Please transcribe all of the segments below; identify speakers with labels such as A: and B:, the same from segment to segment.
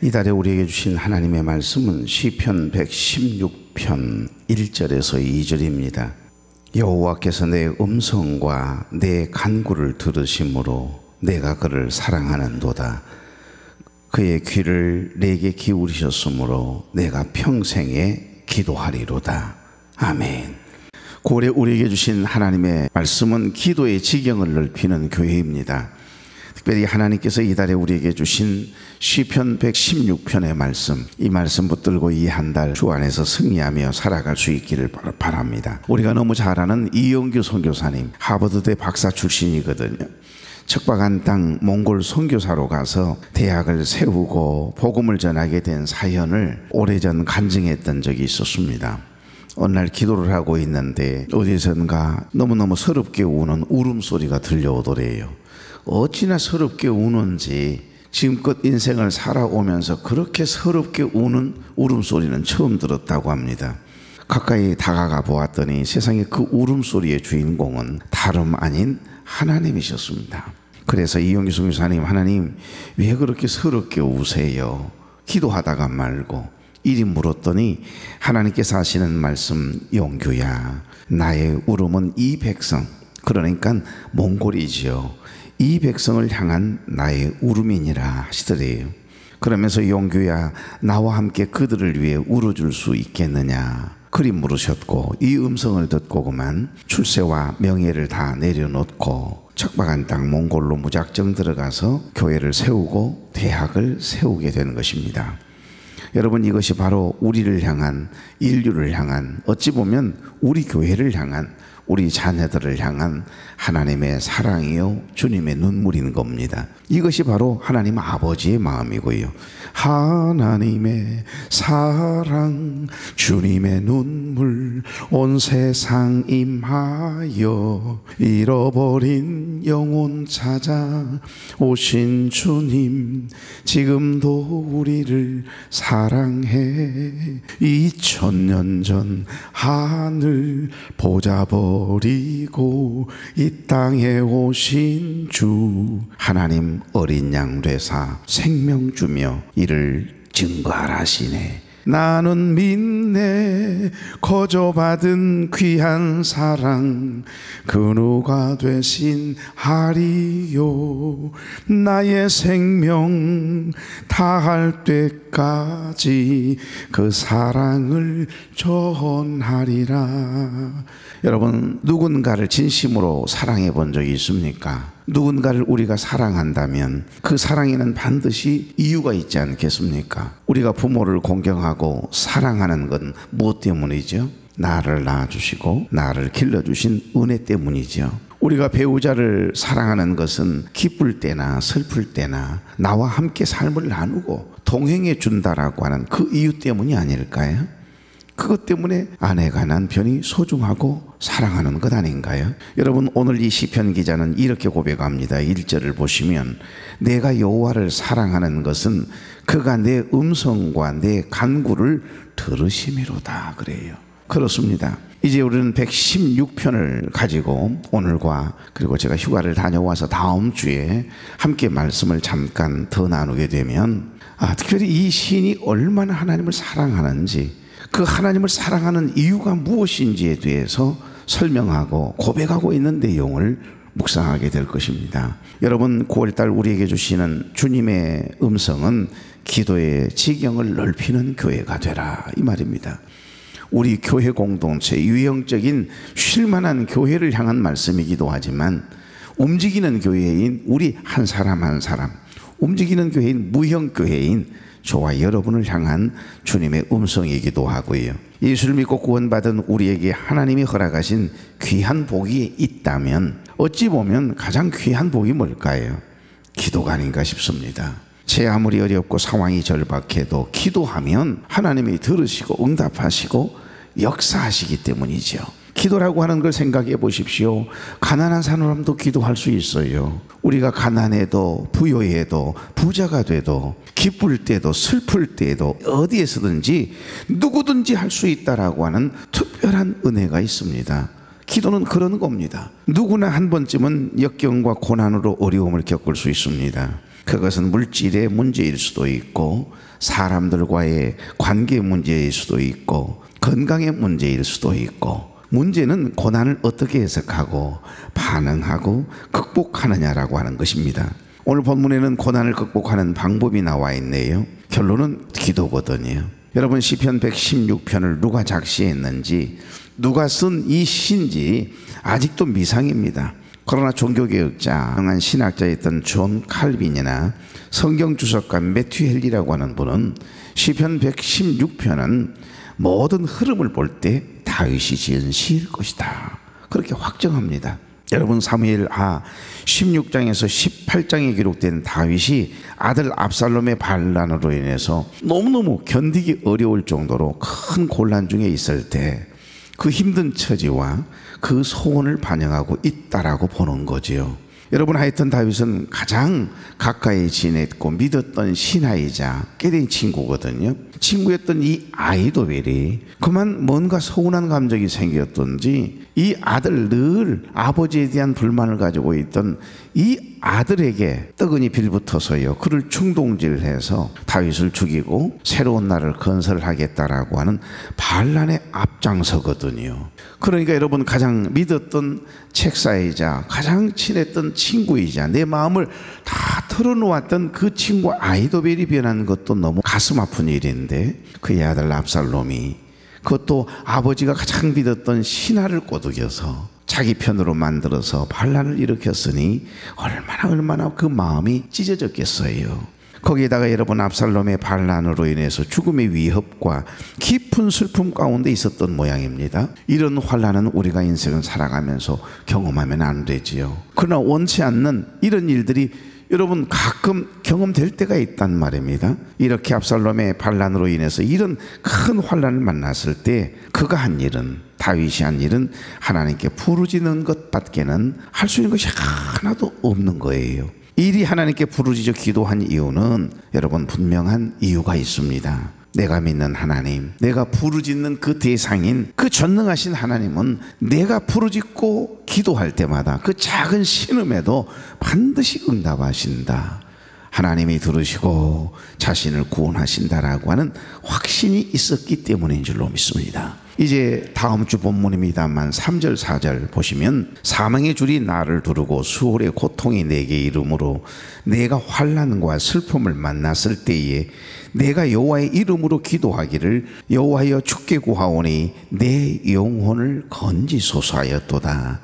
A: 이달에 우리에게 주신 하나님의 말씀은 시편 116편 1절에서 2절입니다. 여호와께서 내 음성과 내 간구를 들으심으로 내가 그를 사랑하는도다. 그의 귀를 내게 기울이셨으므로 내가 평생에 기도하리로다. 아멘. 9월에 우리에게 주신 하나님의 말씀은 기도의 지경을 넓히는 교회입니다. 특별히 하나님께서 이달에 우리에게 주신 시편 116편의 말씀, 이 말씀 붙들고 이 한 달 주 안에서 승리하며 살아갈 수 있기를 바랍니다. 우리가 너무 잘 아는 이영규 선교사님, 하버드대 박사 출신이거든요. 척박한 땅 몽골 선교사로 가서 대학을 세우고 복음을 전하게 된 사연을 오래전 간증했던 적이 있었습니다. 어느 날 기도를 하고 있는데 어디선가 너무너무 서럽게 우는 울음소리가 들려오더래요. 어찌나 서럽게 우는지 지금껏 인생을 살아오면서 그렇게 서럽게 우는 울음소리는 처음 들었다고 합니다. 가까이 다가가 보았더니 세상에 그 울음소리의 주인공은 다름 아닌 하나님이셨습니다. 그래서 이용규 선교사님, 하나님 왜 그렇게 서럽게 우세요? 기도하다가 말고 이리 물었더니 하나님께서 하시는 말씀, 용규야, 나의 울음은 이 백성, 그러니까 몽골이지요, 이 백성을 향한 나의 울음이니라 하시더래요. 그러면서 용규야, 나와 함께 그들을 위해 울어줄 수 있겠느냐 그리 물으셨고, 이 음성을 듣고 그만 출세와 명예를 다 내려놓고 척박한 땅 몽골로 무작정 들어가서 교회를 세우고 대학을 세우게 되는 것입니다. 여러분, 이것이 바로 우리를 향한, 인류를 향한, 어찌 보면 우리 교회를 향한, 우리 자녀들을 향한 하나님의 사랑이요 주님의 눈물인 겁니다. 이것이 바로 하나님 아버지의 마음이고요, 하나님의 사랑, 주님의 눈물, 온 세상 임하여 잃어버린 영혼 찾아 오신 주님, 지금도 우리를 사랑해. 2000년 전 하늘 보자 버리고 이 땅에 오신 주, 하나님 어린 양 되사 생명 주며 이를 증거하시네. 나는 믿네, 거저받은 귀한 사랑 그 누가 되신 하리요. 나의 생명 다할 때까지 그 사랑을 전하리라. 여러분, 누군가를 진심으로 사랑해 본 적이 있습니까? 누군가를 우리가 사랑한다면 그 사랑에는 반드시 이유가 있지 않겠습니까? 우리가 부모를 공경하고 사랑하는 건 무엇 때문이죠? 나를 낳아주시고 나를 길러주신 은혜 때문이죠. 우리가 배우자를 사랑하는 것은 기쁠 때나 슬플 때나 나와 함께 삶을 나누고 동행해 준다라고 하는 그 이유 때문이 아닐까요? 그것 때문에 아내가 남편이 소중하고 사랑하는 것 아닌가요? 여러분, 오늘 이 시편 기자는 이렇게 고백합니다. 1절을 보시면 내가 여호와를 사랑하는 것은 그가 내 음성과 내 간구를 들으심이로다 그래요. 그렇습니다. 이제 우리는 116편을 가지고 오늘과 그리고 제가 휴가를 다녀와서 다음 주에 함께 말씀을 잠깐 더 나누게 되면 특별히 이 시인이 얼마나 하나님을 사랑하는지, 그 하나님을 사랑하는 이유가 무엇인지에 대해서 설명하고 고백하고 있는 내용을 묵상하게 될 것입니다. 여러분, 9월달 우리에게 주시는 주님의 음성은 기도의 지경을 넓히는 교회가 되라, 이 말입니다. 우리 교회 공동체, 유형적인 쉴만한 교회를 향한 말씀이기도 하지만 움직이는 교회인 우리 한 사람 한 사람, 움직이는 교회인 무형 교회인 저와 여러분을 향한 주님의 음성이기도 하고요, 예수를 믿고 구원받은 우리에게 하나님이 허락하신 귀한 복이 있다면 어찌 보면 가장 귀한 복이 뭘까요? 기도가 아닌가 싶습니다. 제 아무리 어렵고 상황이 절박해도 기도하면 하나님이 들으시고 응답하시고 역사하시기 때문이죠. 기도라고 하는 걸 생각해 보십시오. 가난한 사람도 기도할 수 있어요. 우리가 가난해도 부유해도 부자가 돼도 기쁠 때도 슬플 때도 어디에서든지 누구든지 할 수 있다라고 하는 특별한 은혜가 있습니다. 기도는 그런 겁니다. 누구나 한 번쯤은 역경과 고난으로 어려움을 겪을 수 있습니다. 그것은 물질의 문제일 수도 있고 사람들과의 관계 문제일 수도 있고 건강의 문제일 수도 있고, 문제는 고난을 어떻게 해석하고 반응하고 극복하느냐라고 하는 것입니다. 오늘 본문에는 고난을 극복하는 방법이 나와 있네요. 결론은 기도거든요. 여러분, 시편 116편을 누가 작시했는지, 누가 쓴 이 시인지 아직도 미상입니다. 그러나 종교개혁자, 유명한 신학자였던 존 칼빈이나 성경주석가 매튜 헨리라고 하는 분은 시편 116편은 모든 흐름을 볼 때 다윗이 지은 시일 것이다, 그렇게 확정합니다. 여러분, 사무엘하 16장에서 18장에 기록된 다윗이 아들 압살롬의 반란으로 인해서 너무너무 견디기 어려울 정도로 큰 곤란 중에 있을 때 그 힘든 처지와 그 소원을 반영하고 있다라고 보는 거지요. 여러분, 하여튼 다윗은 가장 가까이 지냈고 믿었던 신하이자 깨된 친구거든요. 친구였던 이 아이도벨이 그만 뭔가 서운한 감정이 생겼던지 이 아들, 늘 아버지에 대한 불만을 가지고 있던 이 아들에게 뜨거니 빌붙어서요, 그를 충동질해서 다윗을 죽이고 새로운 나라를 건설하겠다라고 하는 반란의 앞장서거든요. 그러니까 여러분, 가장 믿었던 책사이자 가장 친했던 친구이자 내 마음을 다 털어놓았던 그 친구 아이도벨이 변한 것도 너무 가슴 아픈 일인데, 그의 아들 압살롬이, 그것도 아버지가 가장 믿었던 신하를 꼬드겨서 자기 편으로 만들어서 반란을 일으켰으니 얼마나 그 마음이 찢어졌겠어요. 거기에다가 여러분, 압살롬의 반란으로 인해서 죽음의 위협과 깊은 슬픔 가운데 있었던 모양입니다. 이런 환란은 우리가 인생을 살아가면서 경험하면 안 되지요. 그러나 원치 않는 이런 일들이 여러분 가끔 경험될 때가 있단 말입니다. 이렇게 압살롬의 반란으로 인해서 이런 큰 환란을 만났을 때 그가 한 일은, 다윗이 한 일은 하나님께 부르짖는 것밖에는 할 수 있는 것이 하나도 없는 거예요. 이리 하나님께 부르짖어 기도한 이유는 여러분 분명한 이유가 있습니다. 내가 믿는 하나님, 내가 부르짖는 그 대상인 그 전능하신 하나님은 내가 부르짖고 기도할 때마다 그 작은 신음에도 반드시 응답하신다, 하나님이 들으시고 자신을 구원하신다라고 하는 확신이 있었기 때문인 줄로 믿습니다. 이제 다음 주 본문입니다만 3절 4절 보시면, 사망의 줄이 나를 두르고 수월의 고통이 내게 이름으로 내가 환난과 슬픔을 만났을 때에 내가 여호와의 이름으로 기도하기를 여호와여 주께 구하오니 내 영혼을 건지소서 하였도다.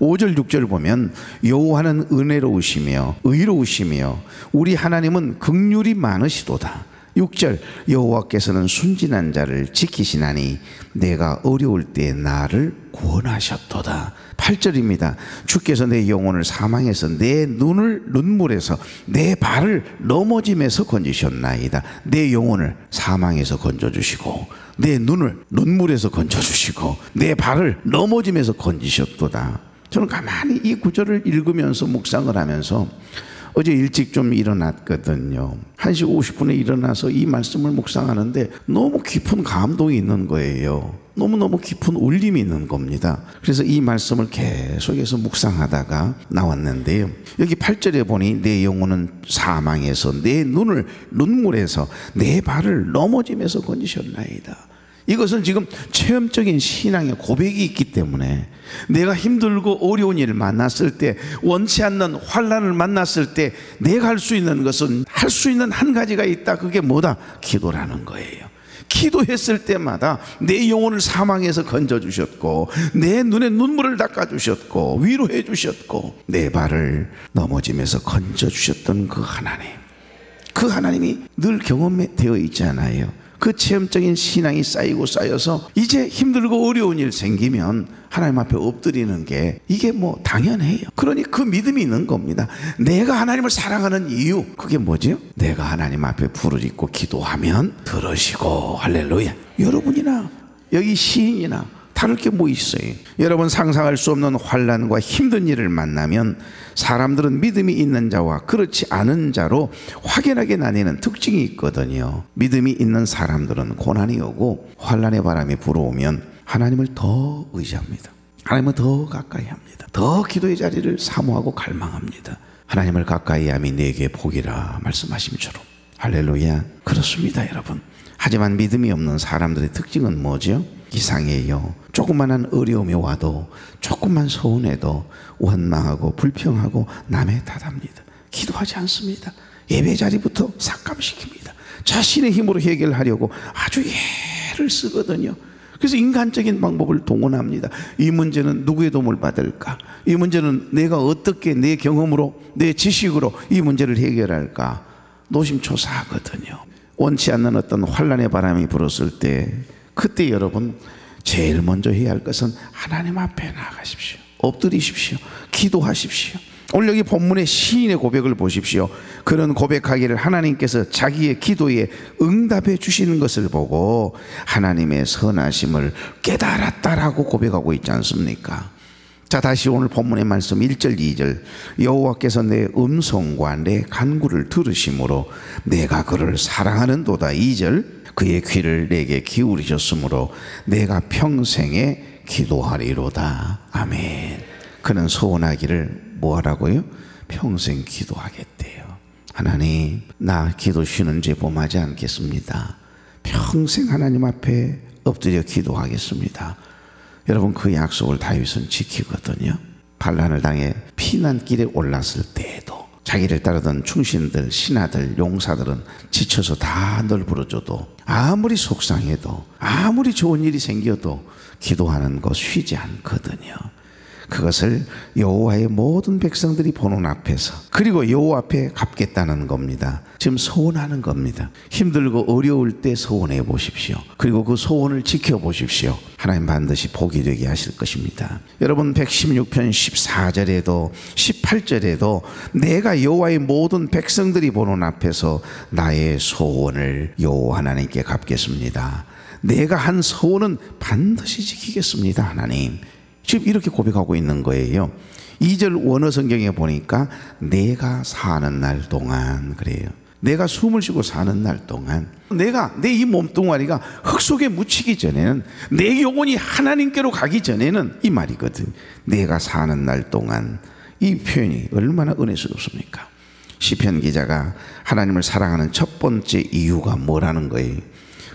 A: 5절 6절 보면 여호와는 은혜로우시며 의로우시며 우리 하나님은 긍휼이 많으시도다. 6절 여호와께서는 순진한 자를 지키시나니 내가 어려울 때 나를 구원하셨도다. 8절입니다. 주께서 내 영혼을 사망에서 내 눈을 눈물에서 내 발을 넘어짐에서 건지셨나이다. 내 영혼을 사망에서 건져주시고 내 눈을 눈물에서 건져주시고 내 발을 넘어짐에서 건지셨도다. 저는 가만히 이 구절을 읽으면서 묵상을 하면서 어제 일찍 좀 일어났거든요. 1시 50분에 일어나서 이 말씀을 묵상하는데 너무 깊은 감동이 있는 거예요. 너무너무 깊은 울림이 있는 겁니다. 그래서 이 말씀을 계속해서 묵상하다가 나왔는데요, 여기 8절에 보니 내 영혼은 사망에서 내 눈을 눈물에서 내 발을 넘어짐에서 건지셨나이다. 이것은 지금 체험적인 신앙의 고백이 있기 때문에 내가 힘들고 어려운 일을 만났을 때, 원치 않는 환난을 만났을 때 내가 할 수 있는 것은, 할 수 있는 한 가지가 있다. 그게 뭐다? 기도라는 거예요. 기도했을 때마다 내 영혼을 사망에서 건져주셨고 내 눈에 눈물을 닦아주셨고 위로해 주셨고 내 발을 넘어짐에서 건져주셨던 그 하나님, 그 하나님이 늘 경험되어 있잖아요. 그 체험적인 신앙이 쌓이고 쌓여서 이제 힘들고 어려운 일 생기면 하나님 앞에 엎드리는 게 이게 뭐 당연해요. 그러니 그 믿음이 있는 겁니다. 내가 하나님을 사랑하는 이유, 그게 뭐죠? 내가 하나님 앞에 부르짖고 기도하면 들으시고, 할렐루야. 여러분이나 여기 시인이나 다를 게 뭐 있어요? 여러분, 상상할 수 없는 환난과 힘든 일을 만나면 사람들은 믿음이 있는 자와 그렇지 않은 자로 확연하게 나뉘는 특징이 있거든요. 믿음이 있는 사람들은 고난이 오고 환난의 바람이 불어오면 하나님을 더 의지합니다. 하나님을 더 가까이 합니다. 더 기도의 자리를 사모하고 갈망합니다. 하나님을 가까이 함이 내게 복이라 말씀하심처럼. 할렐루야. 그렇습니다, 여러분. 하지만 믿음이 없는 사람들의 특징은 뭐죠? 이상해요. 조그만한 어려움이 와도, 조금만 서운해도 원망하고 불평하고 남의 탓합니다. 기도하지 않습니다. 예배 자리부터 삭감시킵니다. 자신의 힘으로 해결하려고 아주 애를 쓰거든요. 그래서 인간적인 방법을 동원합니다. 이 문제는 누구의 도움을 받을까? 이 문제는 내가 어떻게 내 경험으로, 내 지식으로 이 문제를 해결할까? 노심초사하거든요. 원치 않는 어떤 환난의 바람이 불었을 때, 그때 여러분 제일 먼저 해야 할 것은 하나님 앞에 나가십시오. 엎드리십시오. 기도하십시오. 오늘 여기 본문의 시인의 고백을 보십시오. 그런 고백하기를 하나님께서 자기의 기도에 응답해 주시는 것을 보고 하나님의 선하심을 깨달았다라고 고백하고 있지 않습니까? 자, 다시 오늘 본문의 말씀 1절 2절. 여호와께서 내 음성과 내 간구를 들으심으로 내가 그를 사랑하는도다. 2절. 그의 귀를 내게 기울이셨으므로 내가 평생에 기도하리로다. 아멘. 그는 소원하기를 뭐하라고요? 평생 기도하겠대요. 하나님, 나 기도 쉬는 죄 범하지 않겠습니다. 평생 하나님 앞에 엎드려 기도하겠습니다. 여러분, 그 약속을 다윗은 지키거든요. 반란을 당해 피난길에 올랐을 때에도 자기를 따르던 충신들, 신하들, 용사들은 지쳐서 다 널 부르줘도, 아무리 속상해도, 아무리 좋은 일이 생겨도 기도하는 거 쉬지 않거든요. 그것을 여호와의 모든 백성들이 보는 앞에서, 그리고 여호와 앞에 갚겠다는 겁니다. 지금 소원하는 겁니다. 힘들고 어려울 때 소원해 보십시오. 그리고 그 소원을 지켜보십시오. 하나님 반드시 복이 되게 하실 것입니다. 여러분, 116편 14절에도 18절에도 내가 여호와의 모든 백성들이 보는 앞에서 나의 소원을 여호와 하나님께 갚겠습니다. 내가 한 소원은 반드시 지키겠습니다. 하나님, 지금 이렇게 고백하고 있는 거예요. 2절 원어 성경에 보니까 내가 사는 날 동안, 그래요. 내가 숨을 쉬고 사는 날 동안, 내가 내 이 몸뚱아리가 흙 속에 묻히기 전에는, 내 영혼이 하나님께로 가기 전에는, 이 말이거든. 내가 사는 날 동안. 이 표현이 얼마나 은혜스럽습니까? 시편 기자가 하나님을 사랑하는 첫 번째 이유가 뭐라는 거예요?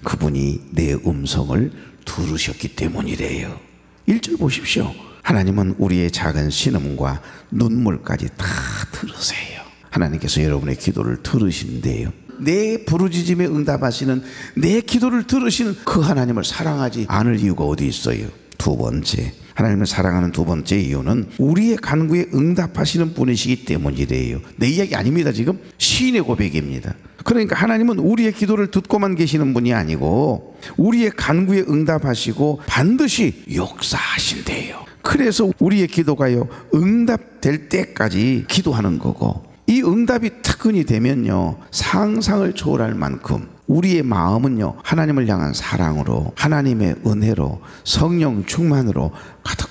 A: 그분이 내 음성을 들으셨기 때문이래요. 1절 보십시오. 하나님은 우리의 작은 신음과 눈물까지 다 들으세요. 하나님께서 여러분의 기도를 들으신대요. 내 부르짖음에 응답하시는, 내 기도를 들으시는 그 하나님을 사랑하지 않을 이유가 어디 있어요? 두 번째, 하나님을 사랑하는 두 번째 이유는 우리의 간구에 응답하시는 분이시기 때문이래요. 내 이야기 아닙니다. 지금 시인의 고백입니다. 그러니까 하나님은 우리의 기도를 듣고만 계시는 분이 아니고 우리의 간구에 응답하시고 반드시 역사하신대요. 그래서 우리의 기도가요, 응답될 때까지 기도하는 거고, 이 응답이 특근이 되면요, 상상을 초월할 만큼 우리의 마음은요, 하나님을 향한 사랑으로, 하나님의 은혜로, 성령 충만으로 가득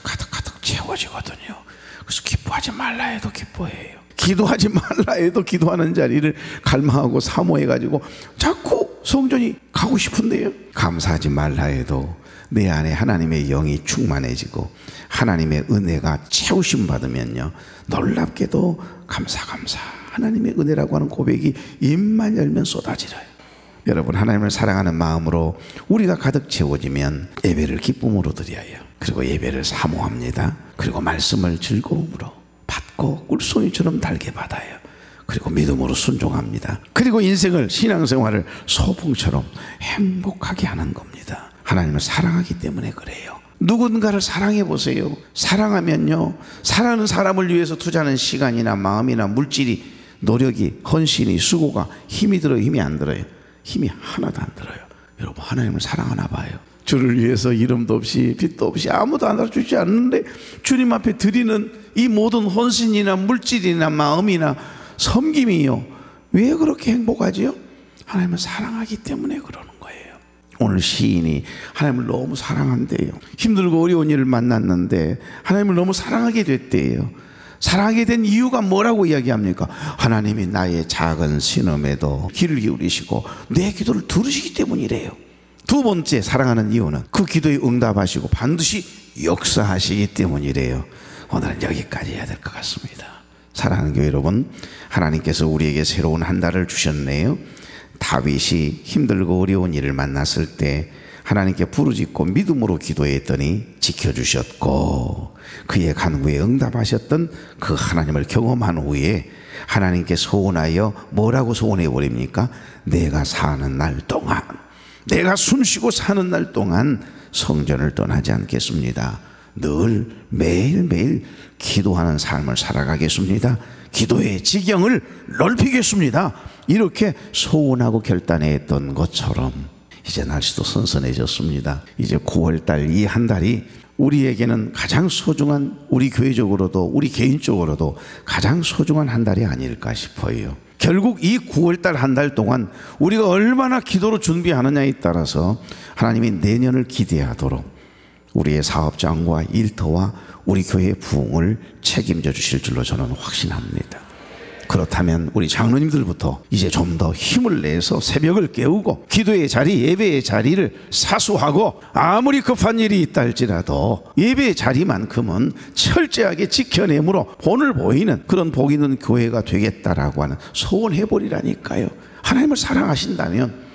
A: 채워지거든요. 그래서 기뻐하지 말라 해도 기뻐해요. 기도하지 말라 해도 기도하는 자리를 갈망하고 사모해가지고 자꾸 성전이 가고 싶은데요, 감사하지 말라 해도 내 안에 하나님의 영이 충만해지고 하나님의 은혜가 채우심 받으면요, 놀랍게도 감사 하나님의 은혜라고 하는 고백이 입만 열면 쏟아지러요. 여러분, 하나님을 사랑하는 마음으로 우리가 가득 채워지면 예배를 기쁨으로 드려요. 그리고 예배를 사모합니다. 그리고 말씀을 즐거움으로 받고 꿀송이처럼 달게 받아요. 그리고 믿음으로 순종합니다. 그리고 인생을, 신앙생활을 소풍처럼 행복하게 하는 겁니다. 하나님을 사랑하기 때문에 그래요. 누군가를 사랑해 보세요. 사랑하면요, 사랑하는 사람을 위해서 투자하는 시간이나 마음이나 물질이, 노력이, 헌신이, 수고가 힘이 들어요, 힘이 안 들어요? 힘이 하나도 안 들어요. 여러분, 하나님을 사랑하나 봐요. 주를 위해서 이름도 없이 빚도 없이 아무도 안 알아주지 않는데 주님 앞에 드리는 이 모든 헌신이나 물질이나 마음이나 섬김이요, 왜 그렇게 행복하지요? 하나님을 사랑하기 때문에 그러는 거예요. 오늘 시인이 하나님을 너무 사랑한대요. 힘들고 어려운 일을 만났는데 하나님을 너무 사랑하게 됐대요. 사랑하게 된 이유가 뭐라고 이야기합니까? 하나님이 나의 작은 신음에도 귀를 기울이시고 내 기도를 들으시기 때문이래요. 두 번째 사랑하는 이유는 그 기도에 응답하시고 반드시 역사하시기 때문이래요. 오늘은 여기까지 해야 될 것 같습니다. 사랑하는 교회 여러분, 하나님께서 우리에게 새로운 한 달을 주셨네요. 다윗이 힘들고 어려운 일을 만났을 때 하나님께 부르짖고 믿음으로 기도했더니 지켜주셨고, 그의 간구에 응답하셨던 그 하나님을 경험한 후에 하나님께 소원하여 뭐라고 소원해 버립니까? 내가 사는 날 동안, 내가 숨쉬고 사는 날 동안 성전을 떠나지 않겠습니다. 늘 매일매일 기도하는 삶을 살아가겠습니다. 기도의 지경을 넓히겠습니다. 이렇게 소원하고 결단했던 것처럼 이제 날씨도 선선해졌습니다. 이제 9월달 이 한 달이 우리에게는 가장 소중한, 우리 교회적으로도 우리 개인적으로도 가장 소중한 한 달이 아닐까 싶어요. 결국 이 9월달 한 달 동안 우리가 얼마나 기도로 준비하느냐에 따라서 하나님이 내년을 기대하도록 우리의 사업장과 일터와 우리 교회의 부흥을 책임져 주실 줄로 저는 확신합니다. 그렇다면 우리 장로님들부터 이제 좀 더 힘을 내서 새벽을 깨우고 기도의 자리, 예배의 자리를 사수하고, 아무리 급한 일이 있다 할지라도 예배의 자리만큼은 철저하게 지켜내므로 본을 보이는 그런 복 있는 교회가 되겠다라고 하는 소원해버리라니까요. 하나님을 사랑하신다면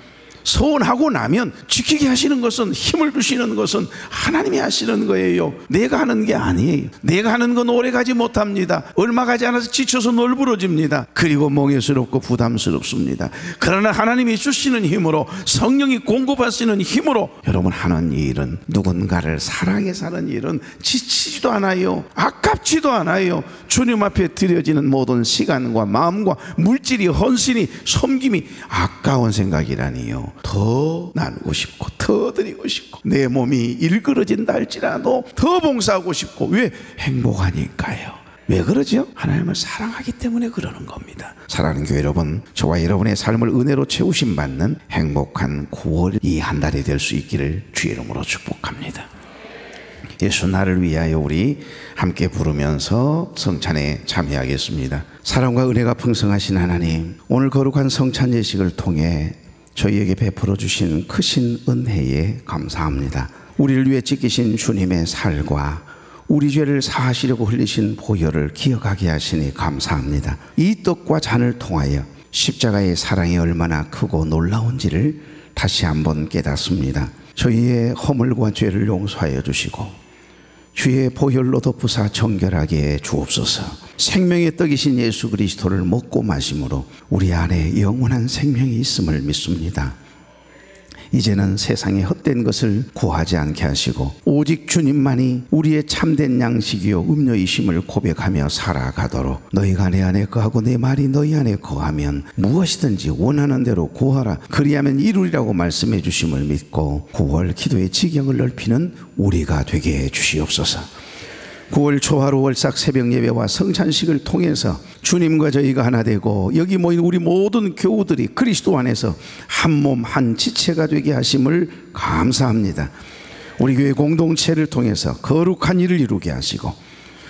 A: 소원하고 나면 지키게 하시는 것은, 힘을 주시는 것은 하나님이 하시는 거예요. 내가 하는 게 아니에요. 내가 하는 건 오래 가지 못합니다. 얼마 가지 않아서 지쳐서 널브러집니다. 그리고 멍해스럽고 부담스럽습니다. 그러나 하나님이 주시는 힘으로, 성령이 공급하시는 힘으로 여러분 하는 일은, 누군가를 사랑해서 하는 일은 지치지도 않아요. 아깝지도 않아요. 주님 앞에 드려지는 모든 시간과 마음과 물질이, 헌신이, 섬김이 아까운 생각이라니요. 더 나누고 싶고 더 드리고 싶고 내 몸이 일그러진다 할지라도 더 봉사하고 싶고. 왜? 행복하니까요. 왜 그러죠? 하나님을 사랑하기 때문에 그러는 겁니다. 사랑하는 교회 여러분, 저와 여러분의 삶을 은혜로 채우심 받는 행복한 9월 이 한 달이 될 수 있기를 주의 이름으로 축복합니다. 예수 나를 위하여 우리 함께 부르면서 성찬에 참여하겠습니다. 사랑과 은혜가 풍성하신 하나님, 오늘 거룩한 성찬 예식을 통해 저희에게 베풀어 주신 크신 은혜에 감사합니다. 우리를 위해 찢기신 주님의 살과 우리 죄를 사하시려고 흘리신 보혈을 기억하게 하시니 감사합니다. 이 떡과 잔을 통하여 십자가의 사랑이 얼마나 크고 놀라운지를 다시 한번 깨닫습니다. 저희의 허물과 죄를 용서하여 주시고 주의 보혈로 덮으사 정결하게 주옵소서. 생명의 떡이신 예수 그리스도를 먹고 마심으로 우리 안에 영원한 생명이 있음을 믿습니다. 이제는 세상의 헛된 것을 구하지 않게 하시고 오직 주님만이 우리의 참된 양식이요 음료이심을 고백하며 살아가도록, 너희가 내 안에 거하고 내 말이 너희 안에 거하면 무엇이든지 원하는 대로 구하라 그리하면 이루리라고 말씀해 주심을 믿고 9월 기도의 지경을 넓히는 우리가 되게 해 주시옵소서. 9월 초하루 월삭 새벽 예배와 성찬식을 통해서 주님과 저희가 하나 되고 여기 모인 우리 모든 교우들이 그리스도 안에서 한 몸 한 지체가 되게 하심을 감사합니다. 우리 교회 공동체를 통해서 거룩한 일을 이루게 하시고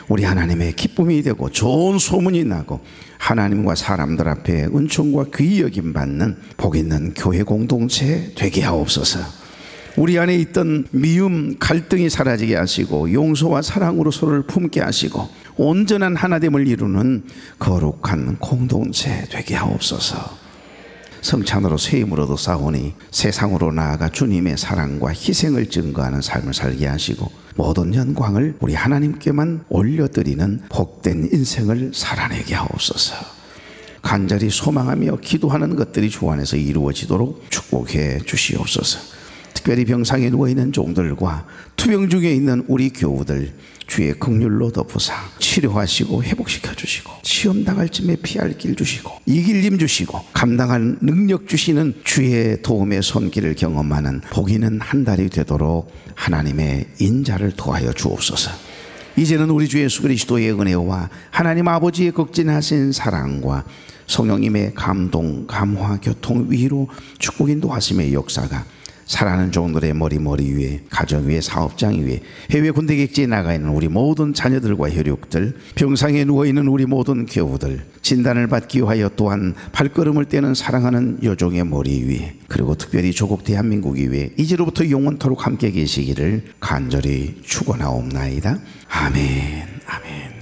A: 우리 하나님의 기쁨이 되고 좋은 소문이 나고 하나님과 사람들 앞에 은총과 귀히 여김 받는 복 있는 교회 공동체 되게 하옵소서. 우리 안에 있던 미움, 갈등이 사라지게 하시고 용서와 사랑으로 서로를 품게 하시고 온전한 하나됨을 이루는 거룩한 공동체 되게 하옵소서. 성찬으로 새 힘으로도 싸우니 세상으로 나아가 주님의 사랑과 희생을 증거하는 삶을 살게 하시고 모든 영광을 우리 하나님께만 올려드리는 복된 인생을 살아내게 하옵소서. 간절히 소망하며 기도하는 것들이 주 안에서 이루어지도록 축복해 주시옵소서. 특별히 병상에 누워있는 종들과 투병 중에 있는 우리 교우들 주의 긍휼로 덮으사 치료하시고 회복시켜 주시고 시험 당할 쯤에 피할 길 주시고 이길 힘 주시고 감당할 능력 주시는 주의 도움의 손길을 경험하는 복 있는 한 달이 되도록 하나님의 인자를 더하여 주옵소서. 이제는 우리 주 예수 그리스도의 은혜와 하나님 아버지의 극진하신 사랑과 성령님의 감동, 감화, 교통, 위로, 축복 인도하심의 역사가 사랑하는 종들의 머리 위에, 가정 위에, 사업장 위에, 해외 군대 객지에 나가 있는 우리 모든 자녀들과 혈육들, 병상에 누워있는 우리 모든 교우들, 진단을 받기 위하여 또한 발걸음을 떼는 사랑하는 여종의 머리 위에, 그리고 특별히 조국 대한민국 위에 이제로부터 영원토록 함께 계시기를 간절히 축원하옵나이다. 아멘. 아멘.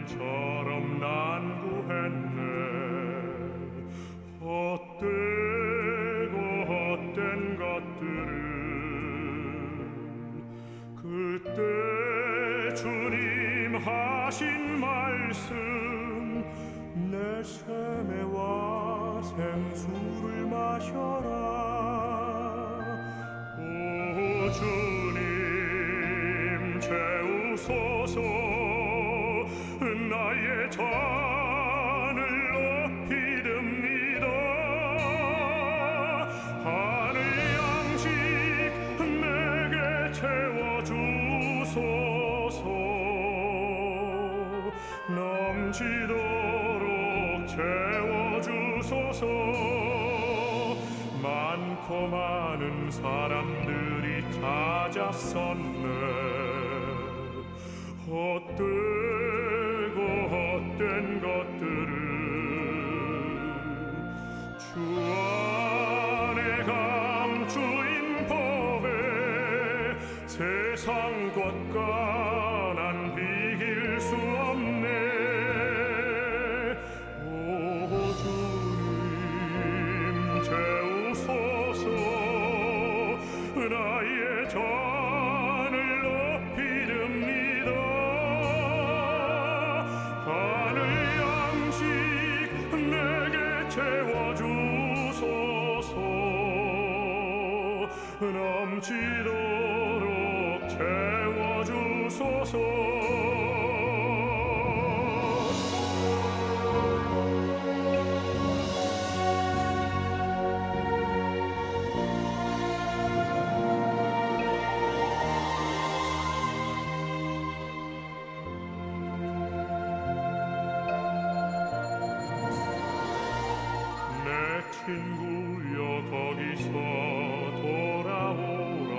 B: 처럼 난구했네. 헛되고 헛된 것들을 그때 주님 하신 말씀, 내 세매와 생수를 마셔라. 오 주님 채우소서. 나의 잔을 높이 듭니다. 하늘 양식 내게 채워주소서. 넘치도록 채워주소서. 많고 많은 사람들이 찾아섰네. 헛되고 헛된 것들을 주 안에 감추인 법에 세상 것과 난 비길 수 없네. 오 주님 채우소서. 나의 잔을 높이 듭니다. 하늘 양식 내게 채워주소서. 넘치도록 채워주소서. 친구여 거기서 돌아오라.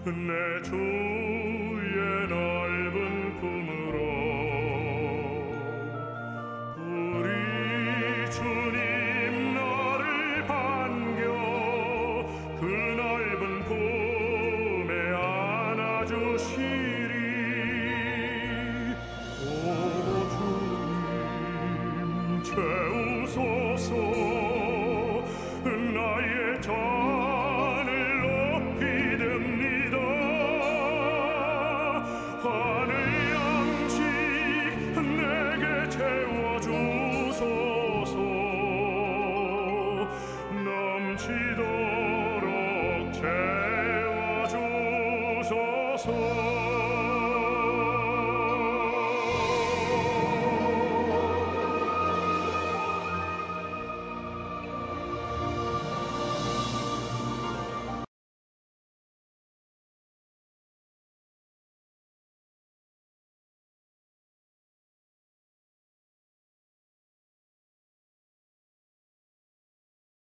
B: 내 주의 넓은 품으로. 우리 주님 너를 반겨 그 넓은 품에 안아주시리. 오 주님 채우소서. 나의 잔을 높이 듭니다. 하늘 양식 내게 채워주소서. 넘치도록 채워주소서.